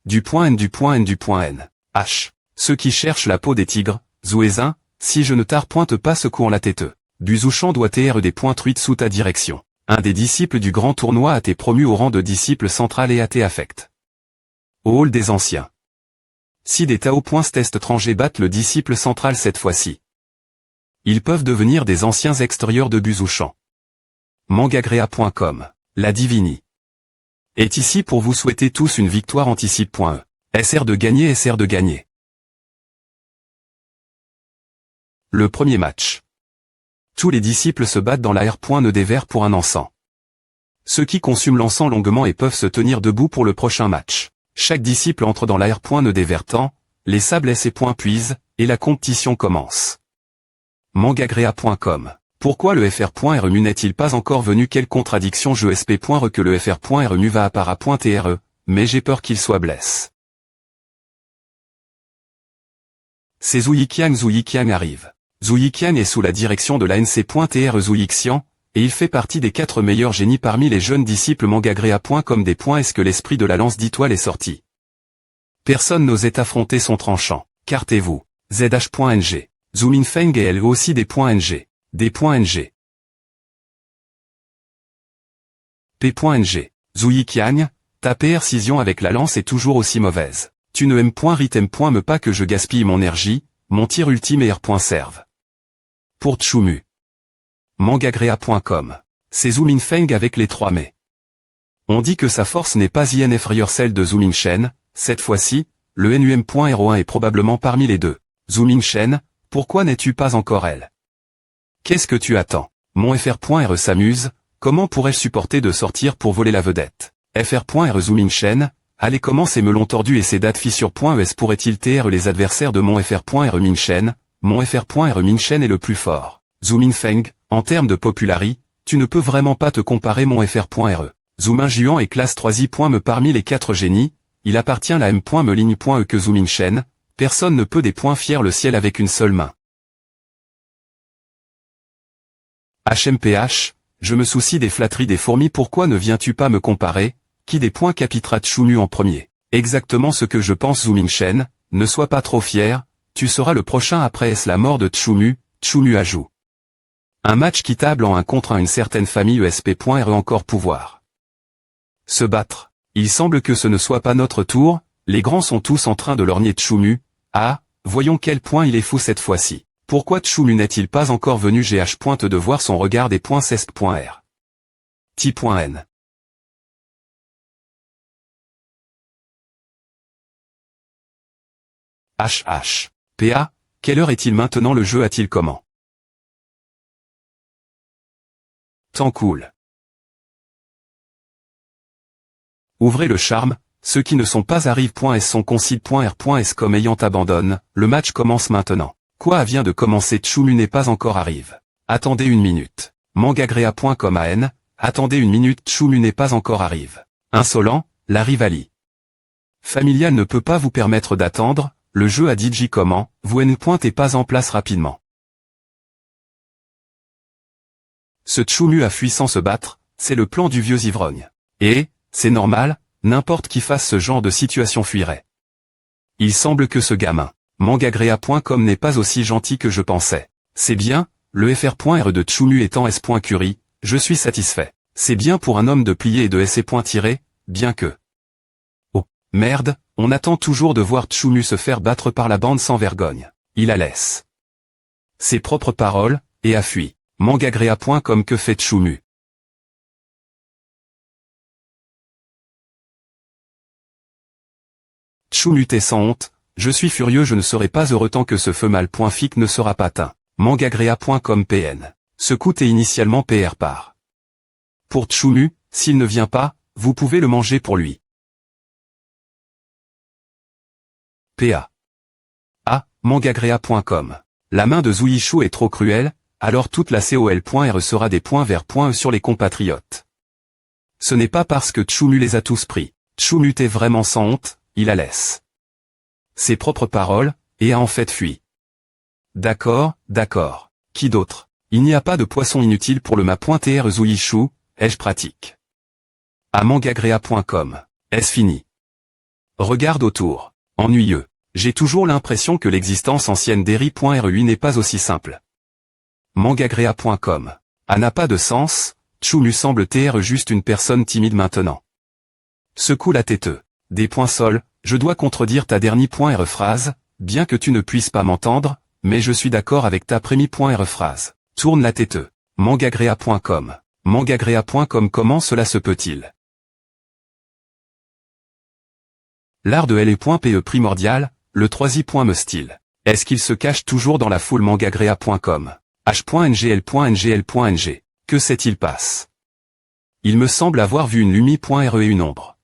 Du point N du point N du point N. H. Ceux qui cherchent la peau des tigres, Zouézin, si je ne t'arpointe pas secouant la tête. Buzouchan doit être des points truites sous ta direction. Un des disciples du grand tournoi a été promu au rang de disciple central et a été affect. Au hall des anciens. Si des Tao points test étrangers battent le disciple central cette fois-ci, ils peuvent devenir des anciens extérieurs de Buzouchan. Mangagrea.com. La Divini est ici pour vous souhaiter tous une victoire anticipe.e. SR de gagner, SR de gagner. Le premier match. Tous les disciples se battent dans la R.E dévers pour un encens. Ceux qui consument l'encens longuement et peuvent se tenir debout pour le prochain match. Chaque disciple entre dans la R.E dévers temps, les sables et points puisent, et la compétition commence. Mangagrea.com. Pourquoi le FR.REMU n'est-il pas encore venu? Quelle contradiction? Je SP.RE que le FR.REMU va à para.TRE, mais j'ai peur qu'il soit blesse. C'est Zhu Yiqiang arrive. Zhu Yiqiang est sous la direction de l'ANC.TRE Zhu Yixian, et il fait partie des 4 meilleurs génies parmi les jeunes disciples Mangagrea.com des points. Est-ce que l'esprit de la lance d'étoile est sorti? Personne n'osait affronter son tranchant. Cartez-vous. ZH.NG. Zhu Minfeng et elle aussi des points NG. Des points NG. P.NG. Zhu Yiqiang, ta précision avec la lance est toujours aussi mauvaise. Tu ne me pas que je gaspille mon énergie, mon tir ultime et R.Serve. Pour Tchoumu. Mangagrea.com. C'est Zhu Minfeng avec les 3 mais. On dit que sa force n'est pas inférieure celle de Zhu Mingchen. Cette fois-ci, le NUM.01 est probablement parmi les deux. Zhu Mingchen, pourquoi n'es-tu pas encore elle? Qu'est-ce que tu attends? Mon FR.RE s'amuse, comment pourrais-je supporter de sortir pour voler la vedette? FR.RE Zhu Mingchen, allez comment ces melons tordus et ces dates fissures.es pourraient-ils TR les adversaires de mon FR.RE Mingchen? Mon FR.RE Mingchen est le plus fort. Zhu Minfeng, en termes de popularité, tu ne peux vraiment pas te comparer mon FR.RE. Zhu Mingjuan est classe 3i. Me parmi les 4 génies, il appartient à M.Meligne.e que Zhu Mingchen, personne ne peut des points fier le ciel avec une seule main. HMPH, je me soucie des flatteries des fourmis, pourquoi ne viens-tu pas me comparer? Qui des points capitera Tchoumu en premier? Exactement ce que je pense Zhu Mingchen, ne sois pas trop fier, tu seras le prochain après est-ce la mort de Tchoumu, Tchoumu ajoute. Un match quittable en 1 contre 1 une certaine famille ESP.RE encore pouvoir. Se battre. Il semble que ce ne soit pas notre tour, les grands sont tous en train de lorgner Tchoumu. Ah, voyons quel point il est fou cette fois-ci. Pourquoi Tchoumu n'est-il pas encore venu? GH pointe de voir son regard des points cesp.r. T.N. HH. PA, quelle heure est-il maintenant? Le jeu a-t-il comment? Temps cool. Ouvrez le charme, ceux qui ne sont pas arrivent.s sont concide.r.s comme ayant abandonne, le match commence maintenant. Quoi vient de commencer? Tchoumu n'est pas encore arrive. Attendez une minute. Mangagrea.com AN, attendez une minute, Tchoumu n'est pas encore arrive. Insolent, la rivalie familiale ne peut pas vous permettre d'attendre, le jeu a dit comment, vous ne pointez pas en place rapidement. Ce Tchoumu a fui sans se battre, c'est le plan du vieux ivrogne. Et, c'est normal, n'importe qui fasse ce genre de situation fuirait. Il semble que ce gamin, Mangagrea.com n'est pas aussi gentil que je pensais. C'est bien, le FR.RE de Tchoumu étant S.Curie, je suis satisfait. C'est bien pour un homme de plier et de S.tirer, bien que... Oh, merde, on attend toujours de voir Tchoumu se faire battre par la bande sans vergogne. Il la laisse. Ses propres paroles, et a fui. Mangagrea.com que fait Tchoumu? Tchoumu t'es sans honte, je suis furieux, je ne serai pas heureux tant que ce feu mal.fic ne sera pas teint. Mangagrea.com PN. Ce coût est initialement PR par. Pour Tchoumu, s'il ne vient pas, vous pouvez le manger pour lui. PA. Ah, Mangagrea.com. La main de Zhu Yishu est trop cruelle, alors toute la COL.RE sera des points vers.E sur les compatriotes. Ce n'est pas parce que Tchoumu les a tous pris. Tchoumu t'es vraiment sans honte, il la laisse. Ses propres paroles, et a en fait fui. D'accord, d'accord. Qui d'autre? Il n'y a pas de poisson inutile pour le ma.tr Zhu Yishu, ai-je pratique. À Mangagrea.com. Est-ce fini? Regarde autour. Ennuyeux. J'ai toujours l'impression que l'existence ancienne d'Eri.rui n'est pas aussi simple. Mangagrea.com. A n'a pas de sens, Tchoumu semble être juste une personne timide maintenant. Secoue la tête. Des points sols, je dois contredire ta dernière phrase, bien que tu ne puisses pas m'entendre, mais je suis d'accord avec ta première phrase. Tourne la tête. Mangagrea.com. Mangagrea.com. Comment cela se peut-il? L'art de L.P. primordial, le troisième me style. Est-ce qu'il se cache toujours dans la foule Mangagrea.com? H.ngl.ngl.ng. Que s'est-il passe? Il me semble avoir vu une lumi.re et une ombre.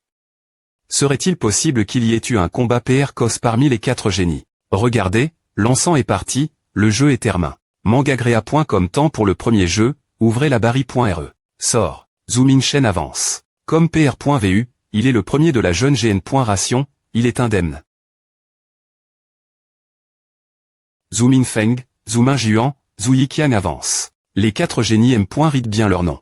Serait-il possible qu'il y ait eu un combat PRCOS parmi les 4 génies? Regardez, l'encens est parti, le jeu est terminé. Mangagrea.com. Temps pour le premier jeu, ouvrez la barre.re. Sort. Zooming Shen avance. Comme PR.vu, il est le premier de la jeune GN.ration, il est indemne. Zooming Feng, Zoomin Juan, Zouyikian avance. Les 4 génies M. Rite bien leur nom.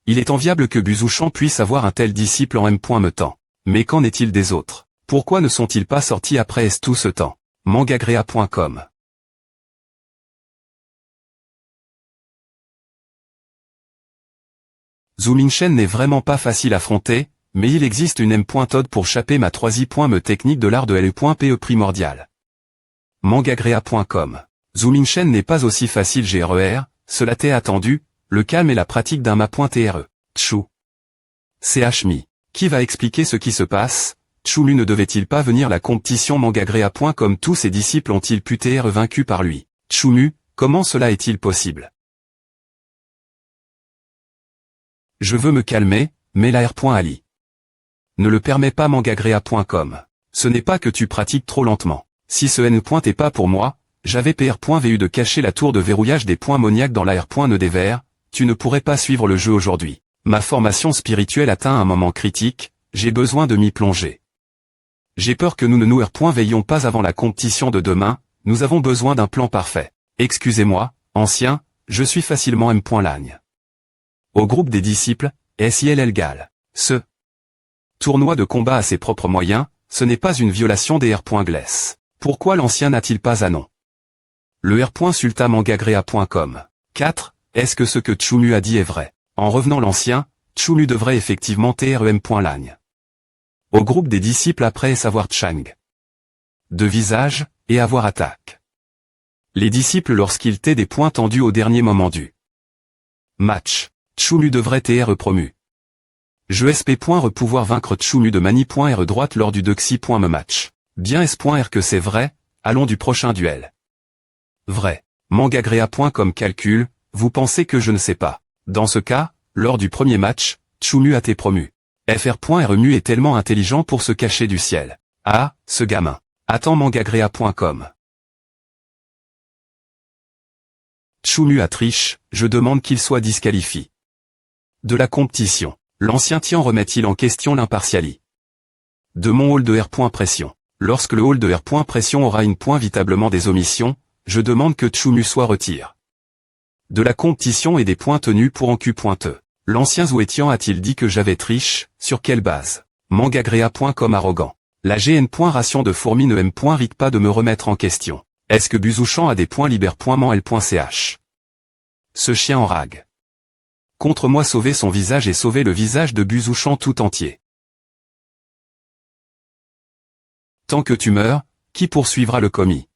Il est enviable que Buzouchan puisse avoir un tel disciple en M. Me temps. Mais qu'en est-il des autres? Pourquoi ne sont-ils pas sortis après tout ce temps? Mangagrea.com. Zooming Shen n'est vraiment pas facile à affronter, mais il existe une M.Todd pour chaper ma me technique de l'art de L.Pe primordial. Mangagrea.com. Zooming Shen n'est pas aussi facile GRER, cela t'est attendu, le calme et la pratique d'un ma.tre. Tchou. CHMI. Qui va expliquer ce qui se passe? Tchoumu ne devait-il pas venir la compétition Mangagrea.com? Tous ses disciples ont-ils pu être vaincus par lui? Tchoumu, comment cela est-il possible? Je veux me calmer, mais la R.Ali. Ne le permet pas Mangagrea.com. Ce n'est pas que tu pratiques trop lentement. Si ce N. est pas pour moi, j'avais PR.vu de cacher la tour de verrouillage des points moniaques dans la R.NDVR, tu ne pourrais pas suivre le jeu aujourd'hui. Ma formation spirituelle atteint un moment critique, j'ai besoin de m'y plonger. J'ai peur que nous ne nous veillons pas avant la compétition de demain, nous avons besoin d'un plan parfait. Excusez-moi, ancien, je suis facilement M.Lagne. Au groupe des disciples, SILL Gal. Ce tournoi de combat à ses propres moyens, ce n'est pas une violation des R.Gless. Pourquoi l'ancien n'a-t-il pas un nom? Le R. Sulta Mangagrea.com. 4. Est-ce que ce que Tchoumu a dit est vrai? En revenant l'ancien, Tchoumu devrait effectivement être M.Lagne. Au groupe des disciples après savoir Chang. De visage, et avoir attaque. Les disciples lorsqu'ils t'aient des points tendus au dernier moment du match. Tchoumu devrait être promu. Je SP.re pouvoir vaincre Tchoumu de Mani.re droite lors du Dexi.me match. Bien S.R que c'est vrai, allons du prochain duel. Vrai. Mangagrea.com calcul, vous pensez que je ne sais pas. Dans ce cas, lors du premier match, Tchoumu a été promu. FR.REMU est tellement intelligent pour se cacher du ciel. Ah, ce gamin. Attends Mangagrea.com. Tchoumu a triche, je demande qu'il soit disqualifié. De la compétition. L'ancien Tian remet-il en question l'impartiali? De mon hall de R. Pression. Lorsque le hall de R. Pression aura une vitablement des omissions, je demande que Tchoumu soit retiré. De la compétition et des points tenus pour en Q.E. L'ancien Zouetian a-t-il dit que j'avais triche, sur quelle base? Mangagrea.com arrogant. La GN.ration de fourmi ne M.Rite pas de me remettre en question. Est-ce que Buzouchan a des points liber.man.ch? Ce chien en rag. Contre moi sauver son visage et sauver le visage de Buzouchan tout entier. Tant que tu meurs, qui poursuivra le commis?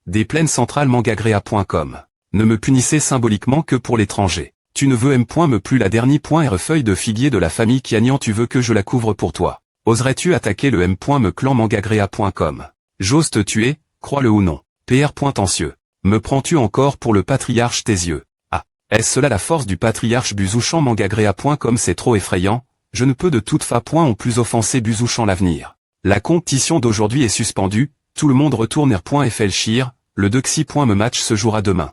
Des plaines centrales Mangagrea.com. Ne me punissez symboliquement que pour l'étranger. Tu ne veux M.me plus la dernière feuille de figuier de la famille Kiagnan, tu veux que je la couvre pour toi. Oserais-tu attaquer le M.me clan Mangagrea.com? J'ose te tuer, crois-le ou non. PR.tensieux. Me prends-tu encore pour le patriarche tes yeux? Ah, est-ce cela la force du patriarche Buzouchan? Mangagrea.com c'est trop effrayant, je ne peux de toute façon en plus offenser Buzouchan l'avenir. La compétition d'aujourd'hui est suspendue, tout le monde retourne R.FLChir, le Dexi.me match se jouera demain.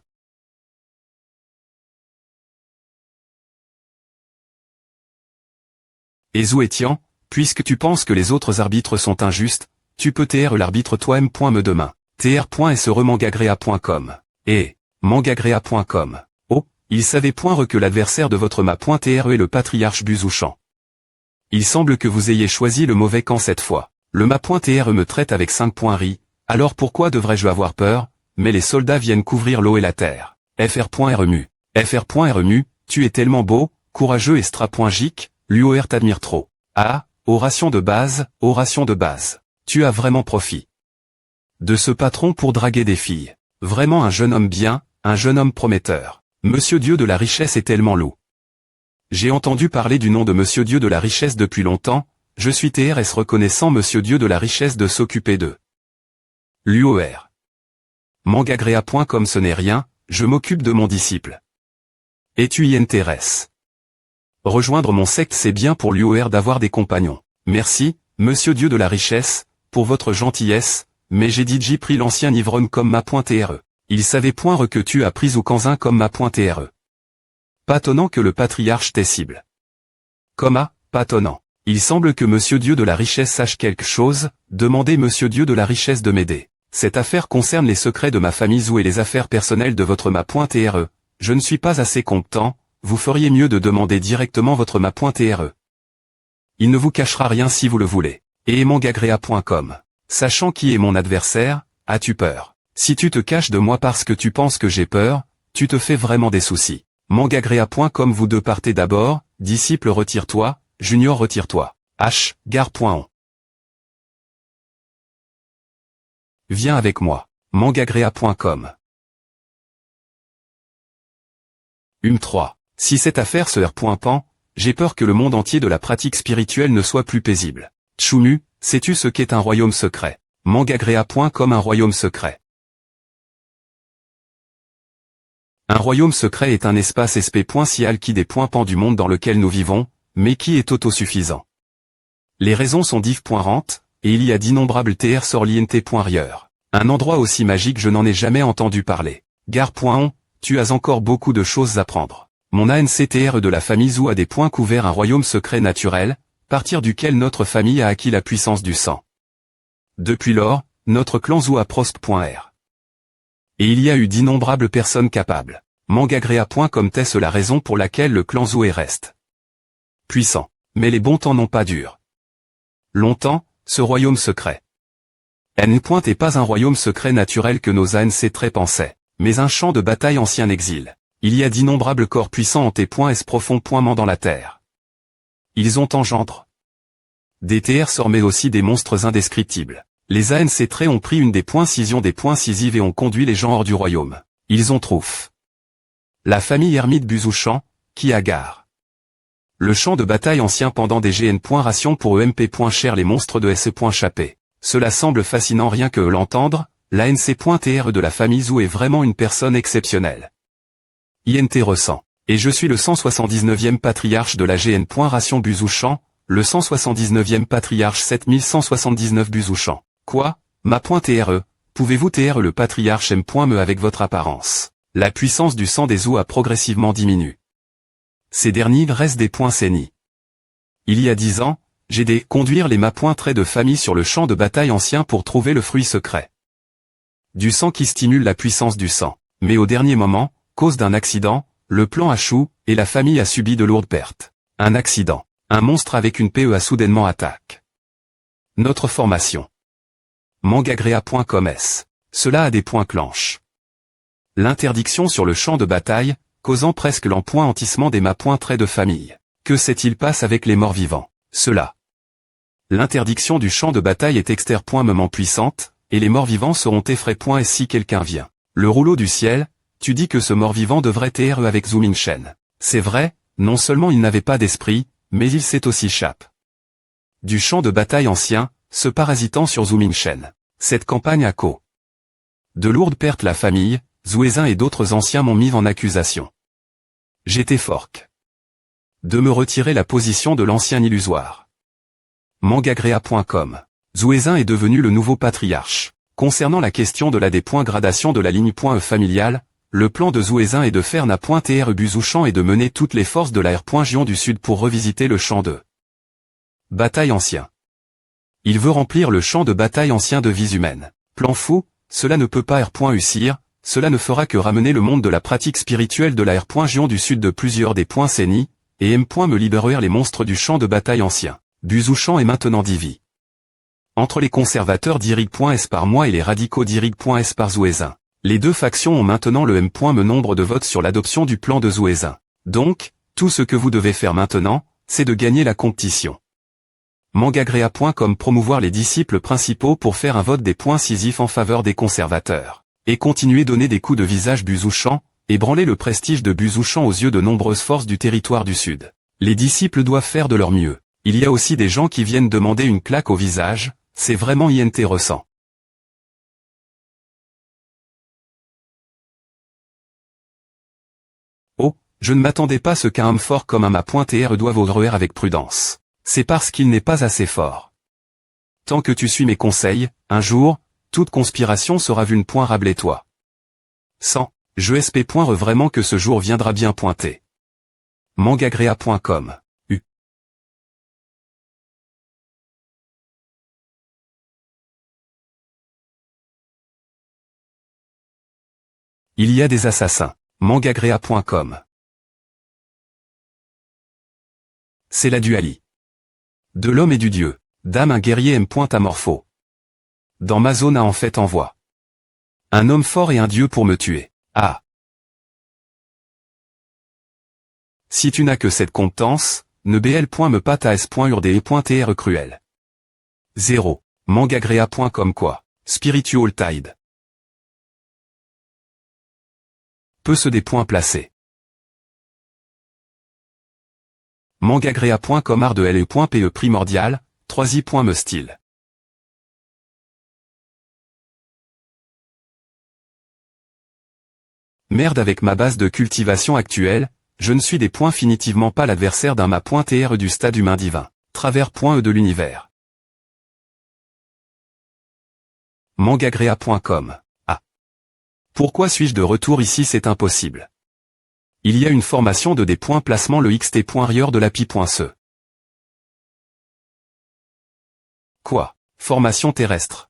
Et Zouetian, puisque tu penses que les autres arbitres sont injustes, tu peux TR l'arbitre toi-même.me demain. tr.sremangagrea.com. Et Mangagrea.com. Oh, il savait point que l'adversaire de votre ma.TRE est le patriarche Buzouchan. Il semble que vous ayez choisi le mauvais camp cette fois. Le ma.TRE me traite avec 5 points ri, alors pourquoi devrais-je avoir peur? Mais les soldats viennent couvrir l'eau et la terre. Fr.Remu. Fr.Remu, tu es tellement beau, courageux et strapongique, l'UOR t'admire trop. Ah, oration de base, oration de base. Tu as vraiment profit de ce patron pour draguer des filles. Vraiment un jeune homme bien, un jeune homme prometteur. Monsieur Dieu de la richesse est tellement loup. J'ai entendu parler du nom de Monsieur Dieu de la richesse depuis longtemps, je suis TRS reconnaissant Monsieur Dieu de la richesse de s'occuper d'eux. L'UOR. Mangagrea.com ce n'est rien, je m'occupe de mon disciple. Et tu y intéresses. Rejoindre mon secte c'est bien pour l'UOR d'avoir des compagnons. Merci, Monsieur Dieu de la richesse, pour votre gentillesse, mais j'ai dit j'ai pris l'ancien ivrogne comme ma.TRE. Il savait point que tu as pris ou canzin comme ma.TRE. Pas tonnant que le patriarche t'est cible. Pas tonnant. Il semble que Monsieur Dieu de la richesse sache quelque chose, demandez Monsieur Dieu de la richesse de m'aider. Cette affaire concerne les secrets de ma famille ou et les affaires personnelles de votre ma.TRE. Je ne suis pas assez compétent, vous feriez mieux de demander directement votre ma.TRE. Il ne vous cachera rien si vous le voulez. Et mangagrea.com. Sachant qui est mon adversaire, as-tu peur? Si tu te caches de moi parce que tu penses que j'ai peur, tu te fais vraiment des soucis. Mangagrea.com vous deux partez d'abord, disciple retire-toi, junior retire-toi. Gare.on. Viens avec moi. Mangagrea.com. 3. Si cette affaire se R.pan, j'ai peur que le monde entier de la pratique spirituelle ne soit plus paisible. Tchoumu, sais-tu ce qu'est un royaume secret? Mangagrea.com. Un royaume secret. Un royaume secret est un espace SP.cial qui des points pans du monde dans lequel nous vivons, mais qui est autosuffisant. Les raisons sont div.rente, et il y a d'innombrables TR sur l'INT.rieur. Un endroit aussi magique je n'en ai jamais entendu parler. Gare.on, tu as encore beaucoup de choses à prendre. Mon ANCTR de la famille Zou a des points couverts un royaume secret naturel, partir duquel notre famille a acquis la puissance du sang. Depuis lors, notre clan Zou a prosp.r. Et il y a eu d'innombrables personnes capables. Mangagrea.com est la raison pour laquelle le clan Zou est reste puissant. Mais les bons temps n'ont pas duré longtemps, ce royaume secret. N. est pas un royaume secret naturel que nos ancêtres pensaient, mais un champ de bataille ancien exil. Il y a d'innombrables corps puissants en T.S profond.ment dans la terre. Ils ont engendre des TR sort mais aussi des monstres indescriptibles. Les ancêtres ont pris une des scissions des incisives et ont conduit les gens hors du royaume. Ils ont trouf la famille ermite Buzouchan, qui a gare le champ de bataille ancien pendant des GN. Ration pour EMP.cher les monstres de SE.chappé. Cela semble fascinant rien que l'entendre, l'ANC.TR de la famille Zou est vraiment une personne exceptionnelle. INT ressent. Et je suis le 179e patriarche de la GN. Ration Buzouchan, le 179e patriarche 7179 Buzouchan. Quoi? Ma.TRE, pouvez-vous TR le patriarche M.me avec votre apparence? La puissance du sang des Zou a progressivement diminué. Ces derniers restent des points sainis. Il y a 10 ans, j'ai des conduire les traits de famille sur le champ de bataille ancien pour trouver le fruit secret. Du sang qui stimule la puissance du sang. Mais au dernier moment, cause d'un accident, le plan a choue, et la famille a subi de lourdes pertes. Un accident. Un monstre avec une PE a soudainement attaque. Notre formation. Mangagrea.com. Cela a des points clenches. L'interdiction sur le champ de bataille, causant presque l'empointissement des traits de famille. Que s'est-il passe avec les morts vivants? Cela. L'interdiction du champ de bataille est exter.ment puissante, et les morts vivants seront effrayés. Et si quelqu'un vient. Le rouleau du ciel, tu dis que ce mort vivant devrait TRE avec Zooming Shen. C'est vrai, non seulement il n'avait pas d'esprit, mais il s'est aussi chappe du champ de bataille ancien, se parasitant sur Zooming Shen. Cette campagne a de lourdes pertes la famille, Zouézin et d'autres anciens m'ont mis en accusation. J'étais fork de me retirer la position de l'ancien illusoire. Mangagrea.com. Zouézin est devenu le nouveau patriarche. Concernant la question de la gradation de la ligne.e familiale, le plan de Zouézin est de faire na.TR Buzouchan et de mener toutes les forces de la R.Gion du Sud pour revisiter le champ de bataille ancien. Il veut remplir le champ de bataille ancien de vies humaines. Plan fou, cela ne peut pas R.Ucir, cela ne fera que ramener le monde de la pratique spirituelle de la R.Gion du Sud de plusieurs des points Séni, et M. me libérer les monstres du champ de bataille ancien. Buzouchan est maintenant divi Entre les conservateurs d'Irig.s par moi et les radicaux d'Irig.s par Zouézin. Les deux factions ont maintenant le M. nombre de votes sur l'adoption du plan de Zouézin. Donc, tout ce que vous devez faire maintenant, c'est de gagner la compétition. Mangagrea.com promouvoir les disciples principaux pour faire un vote des points cisifs en faveur des conservateurs. Et continuer donner des coups de visage Buzouchan, ébranler le prestige de Buzouchan aux yeux de nombreuses forces du territoire du Sud. Les disciples doivent faire de leur mieux. Il y a aussi des gens qui viennent demander une claque au visage, c'est vraiment intéressant. Oh, je ne m'attendais pas à ce qu'un homme fort comme un ma.tr doive ouvrir avec prudence. C'est parce qu'il n'est pas assez fort. Tant que tu suis mes conseils, un jour, toute conspiration sera vue. Rabelais-toi. 100. Je espère vraiment que ce jour viendra bien pointé. Mangagrea.com. Il y a des assassins. Mangagrea.com. C'est la duali. De l'homme et du dieu. Dame un guerrier M.amorpho. Dans ma zone a en fait envoie. Un homme fort et un dieu pour me tuer. Ah. Si tu n'as que cette compétence, ne bl.me pas ta s.urde.tr cruel. 0. Mangagrea.com quoi. Spiritual Tide. Peu se des points placés. Mangagrea.com art de le.pe primordial, 3i.me style. Merde avec ma base de cultivation actuelle, je ne suis définitivement pas l'adversaire d'un ma.tr du stade humain divin. Travers.e de l'univers. Mangagrea.com. Ah. Pourquoi suis-je de retour ici? C'est impossible. Il y a une formation de des points placement le xt.rieur de l'api.ce. Quoi? Formation terrestre.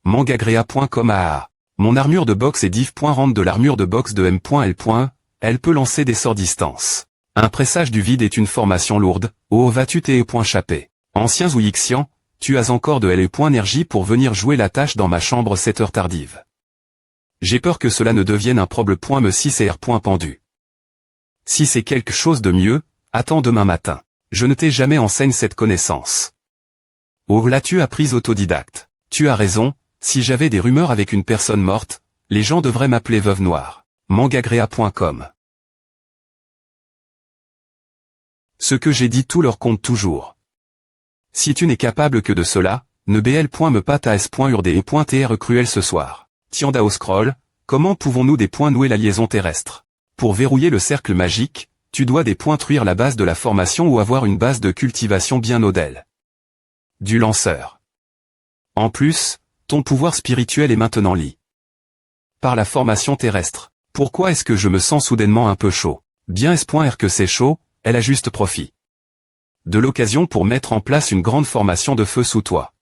Mangagrea.com ah. Mon armure de boxe est div.rend de l'armure de boxe de M.L. Elle peut lancer des sorts distance. Un pressage du vide est une formation lourde. Oh vas-tu te.chaper. Anciens ou Yixian, tu as encore de L.énergie pour venir jouer la tâche dans ma chambre 7 heures tardive. J'ai peur que cela ne devienne un problème. Me 6 r. Pendu. Si c'est quelque chose de mieux, attends demain matin. Je ne t'ai jamais enseigné cette connaissance. Oh là tu as pris autodidacte. Tu as raison, si j'avais des rumeurs avec une personne morte, les gens devraient m'appeler veuve noire. Mangagrea.com. Ce que j'ai dit tout leur compte toujours. Si tu n'es capable que de cela, ne bl.me pas ta s.urde.tr cruel ce soir. Tiandao scroll, comment pouvons-nous des points nouer la liaison terrestre? Pour verrouiller le cercle magique, tu dois des points truire la base de la formation ou avoir une base de cultivation bien odelle. Du lanceur. En plus, ton pouvoir spirituel est maintenant lié par la formation terrestre. Pourquoi est-ce que je me sens soudainement un peu chaud? Bien s.r que c'est chaud, elle a juste profit de l'occasion pour mettre en place une grande formation de feu sous toi.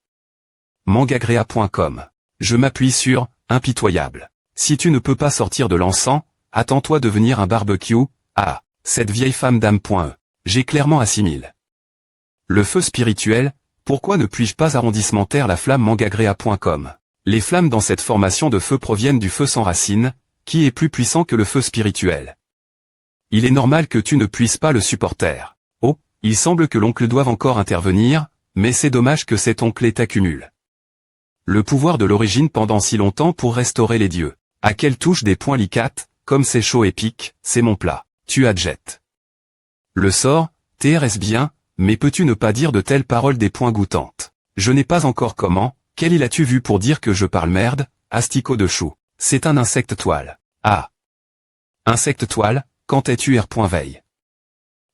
Mangagrea.com. Je m'appuie sur impitoyable. Si tu ne peux pas sortir de l'encens, attends-toi de devenir un barbecue. Ah, cette vieille femme d'âme.e. J'ai clairement assimilé. Le feu spirituel, pourquoi ne puis-je pas arrondissement terre la flamme? Mangagrea.com. Les flammes dans cette formation de feu proviennent du feu sans racine, qui est plus puissant que le feu spirituel. Il est normal que tu ne puisses pas le supporter. Oh, il semble que l'oncle doive encore intervenir, mais c'est dommage que cet oncle t'accumule le pouvoir de l'origine pendant si longtemps pour restaurer les dieux. À quelle touche des points licates, comme c'est chaud et pique, c'est mon plat. Tu adjettes. Le sort, TRS bien, mais peux-tu ne pas dire de telles paroles des points goûtantes? Je n'ai pas encore comment, quel il as-tu vu pour dire que je parle merde? Asticot de chou. C'est un insecte toile. Ah. Insecte toile, quand es-tu r.veille?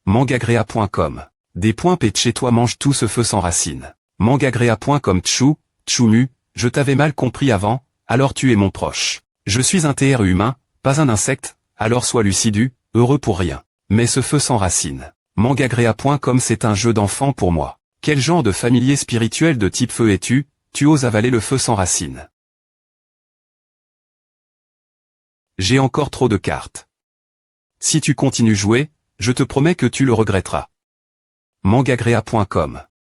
Mangagrea.com. Des points pète chez toi mange tout ce feu sans racine. Mangagrea.com tchou, tchoumu, je t'avais mal compris avant, alors tu es mon proche. Je suis un TR humain, pas un insecte, alors sois lucidu, heureux pour rien. Mais ce feu sans racine. Mangagrea.com c'est un jeu d'enfant pour moi. Quel genre de familier spirituel de type feu es-tu? Tu oses avaler le feu sans racine. J'ai encore trop de cartes. Si tu continues jouer, je te promets que tu le regretteras. Mangagrea.com.